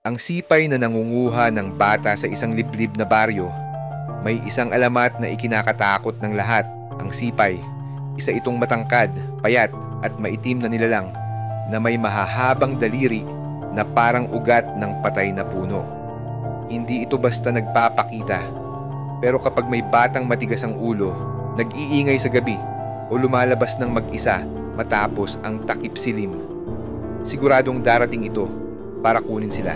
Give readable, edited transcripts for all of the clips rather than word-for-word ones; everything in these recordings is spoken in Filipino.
Ang sipay na nangunguha ng bata sa isang liblib na baryo. May isang alamat na ikinakatakot ng lahat. Ang sipay, isa itong matangkad, payat at maitim na nilalang na may mahahabang daliri na parang ugat ng patay na puno. Hindi ito basta nagpapakita, pero kapag may batang matigas ang ulo, nag-iingay sa gabi o lumalabas ng mag-isa matapos ang takip silim, siguradong darating ito para kunin sila.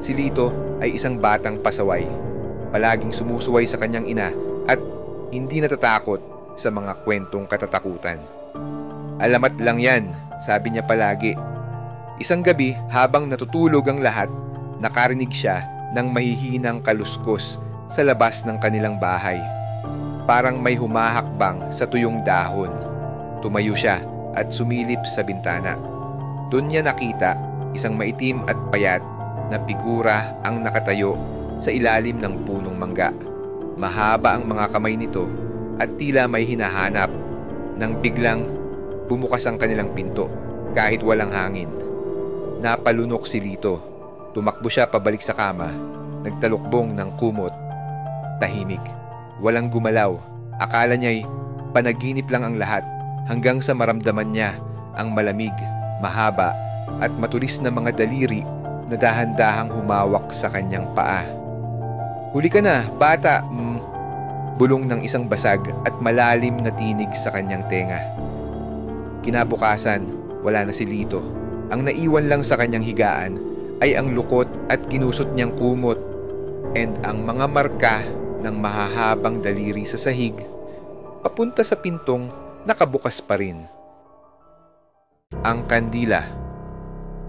Si Lito ay isang batang pasaway, palaging sumusuway sa kanyang ina at hindi natatakot sa mga kwentong katatakutan. Alamat lang yan, sabi niya palagi. Isang gabi habang natutulog ang lahat, nakarinig siya ng mahihinang kaluskos sa labas ng kanilang bahay. Parang may humahakbang sa tuyong dahon. Tumayo siya at sumilip sa bintana. Doon niya nakita isang maitim at payat na figura ang nakatayo sa ilalim ng punong mangga. Mahaba ang mga kamay nito at tila may hinahanap. Nang biglang bumukas ang kanilang pinto kahit walang hangin. Napalunok si Lito. Tumakbo siya pabalik sa kama, nagtalukbong ng kumot. Tahimik, walang gumalaw. Akala niya'y panaginip lang ang lahat hanggang sa maramdaman niya ang malamig, mahaba at matulis na mga daliri na dahan-dahang humawak sa kanyang paa. "Huli ka na, bata!" Bulong ng isang basag at malalim na tinig sa kanyang tenga. Kinabukasan, wala na si Lito. Ang naiwan lang sa kanyang higaan ay ang lukot at ginusot niyang kumot and ang mga marka ng mahahabang daliri sa sahig papunta sa pintong nakabukas pa rin. Ang Kandila,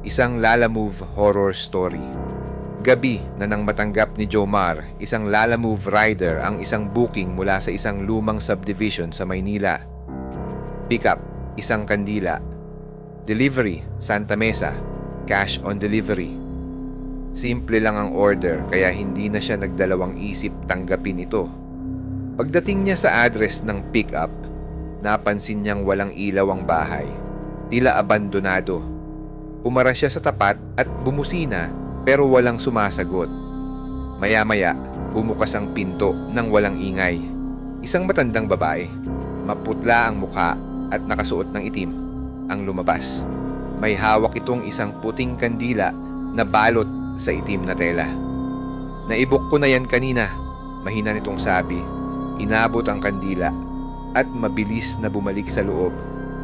isang Lalamove horror story. Gabi na nang matanggap ni Jomar, isang Lalamove rider, ang isang booking mula sa isang lumang subdivision sa Maynila. Pickup, isang kandila. Delivery, Santa Mesa, cash on delivery. Simple lang ang order kaya hindi na siya nagdalawang isip tanggapin ito. Pagdating niya sa address ng pickup, napansin niyang walang ilaw ang bahay. Tila abandonado. Pumara siya sa tapat at bumusina pero walang sumasagot. Maya-maya, bumukas ang pinto nang walang ingay. Isang matandang babae, maputla ang mukha at nakasuot ng itim, ang lumabas. May hawak itong isang puting kandila na balot sa itim na tela. "Naibok ko na yan kanina," mahina nitong sabi. Inabot ang kandila at mabilis na bumalik sa loob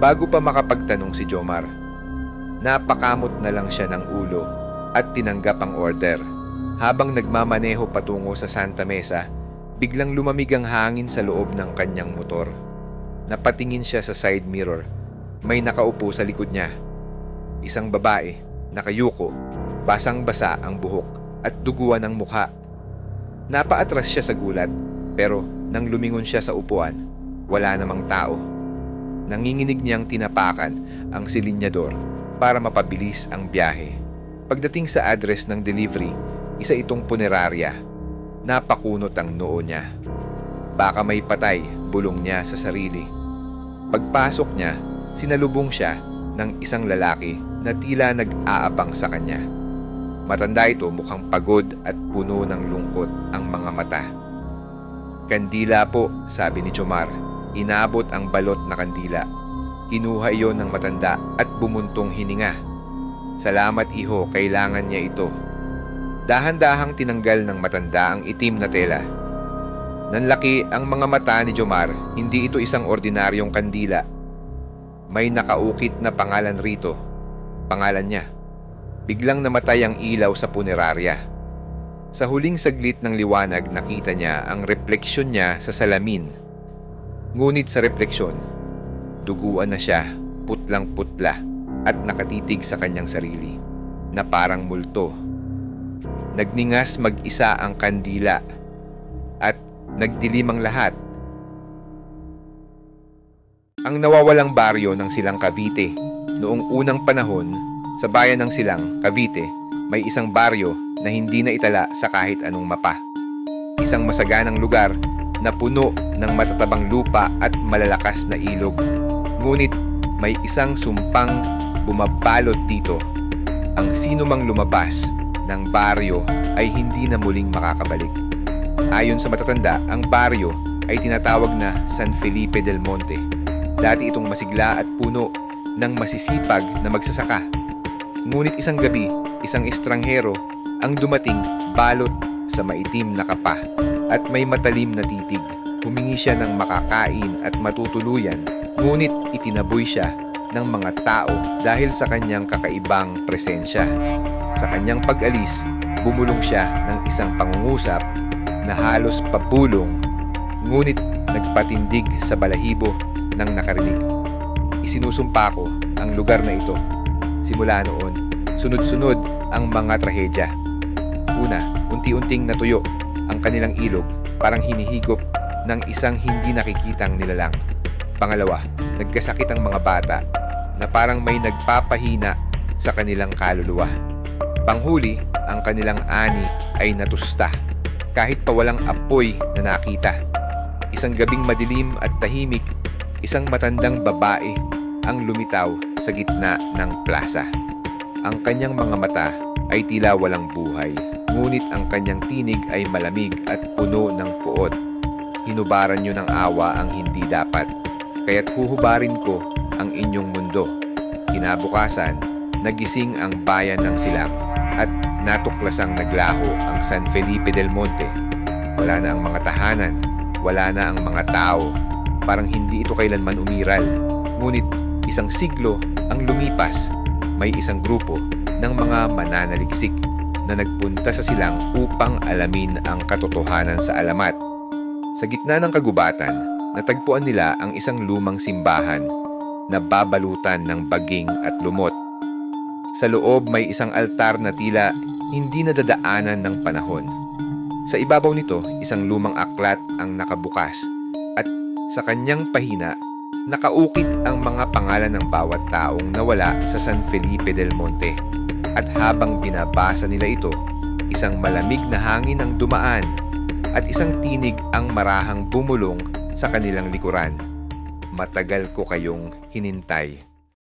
bago pa makapagtanong si Jomar. Napakamot na lang siya ng ulo at tinanggap ang order. Habang nagmamaneho patungo sa Santa Mesa, biglang lumamig ang hangin sa loob ng kanyang motor. Napatingin siya sa side mirror. May nakaupo sa likod niya. Isang babae, nakayuko, basang-basa ang buhok at duguan ang mukha. Napaatras siya sa gulat, pero nang lumingon siya sa upuan, wala namang tao. Nanginginig niyang tinapakan ang silinyador para mapabilis ang biyahe. Pagdating sa address ng delivery, isa itong punerarya. Napakunot ang noo niya. Baka may patay, bulong niya sa sarili. Pagpasok niya, sinalubong siya ng isang lalaki na tila nag-aabang sa kanya. Matanda ito, mukhang pagod at puno ng lungkot ang mga mata. "Kandila po," sabi ni Jomar. Inabot ang balot na kandila. Kinuha iyon ng matanda at bumuntong hininga. "Salamat iho, kailangan niya ito." Dahan-dahang tinanggal ng matanda ang itim na tela. Nanlaki ang mga mata ni Jomar. Hindi ito isang ordinaryong kandila. May nakaukit na pangalan rito. Pangalan niya. Biglang namatay ang ilaw sa punerarya. Sa huling saglit ng liwanag, nakita niya ang refleksyon niya sa salamin. Ngunit sa refleksyon, duguan na siya, putlang-putla at nakatitig sa kanyang sarili na parang multo. Nagningas mag-isa ang kandila at nagdilim ang lahat. Ang nawawalang baryo ng Silang Cavite. Noong unang panahon, sa bayan ng Silang, Cavite, may isang baryo na hindi na itala sa kahit anong mapa. Isang masaganang lugar na puno ng matatabang lupa at malalakas na ilog. Ngunit may isang sumpang bumabalot dito. Ang sino mang lumabas ng baryo ay hindi na muling makakabalik. Ayon sa matatanda, ang baryo ay tinatawag na San Felipe del Monte. Dati itong masigla at puno ng masisipag na magsasaka. Ngunit isang gabi, isang estranghero ang dumating balot sa maitim na kapa at may matalim na titig. Humingi siya ng makakain at matutuluyan, ngunit itinaboy siya ng mga tao dahil sa kanyang kakaibang presensya. Sa kanyang pag-alis, bumulong siya ng isang pangungusap na halos pabulong, ngunit nagpatindig sa balahibo ng nakarinig. Isinusumpa ko ang lugar na ito. Simula noon, sunod-sunod ang mga trahedya. Una, unti-unting natuyo ang kanilang ilog, parang hinihigop ng isang hindi nakikitang nilalang. Pangalawa, nagkasakit ang mga bata na parang may nagpapahina sa kanilang kaluluwa. Panghuli, ang kanilang ani ay natusta kahit pa walang apoy na nakita. Isang gabing madilim at tahimik, isang matandang babae ang lumitaw sa gitna ng plaza. Ang kanyang mga mata ay tila walang buhay, ngunit ang kanyang tinig ay malamig at puno ng puot. Hinubaran niyo ng awa ang hindi dapat, kaya't huhubarin ko ang inyong mundo. Kinabukasan, nagising ang bayan ng Silang at natuklasang naglaho ang San Felipe del Monte. Wala na ang mga tahanan, wala na ang mga tao. Parang hindi ito kailanman umiral. Ngunit isang siglo ang lumipas, may isang grupo ng mga mananaliksik na nagpunta sa Silang upang alamin ang katotohanan sa alamat. Sa gitna ng kagubatan, natagpuan nila ang isang lumang simbahan na babalutan ng baging at lumot. Sa loob may isang altar na tila hindi nadadaanan ng panahon. Sa ibabaw nito, isang lumang aklat ang nakabukas at sa kanyang pahina, nakaukit ang mga pangalan ng bawat taong nawala sa San Felipe del Monte. At habang binabasa nila ito, isang malamig na hangin ang dumaan at isang tinig ang marahang bumulong sa kanilang likuran. Matagal ko kayong hinintay.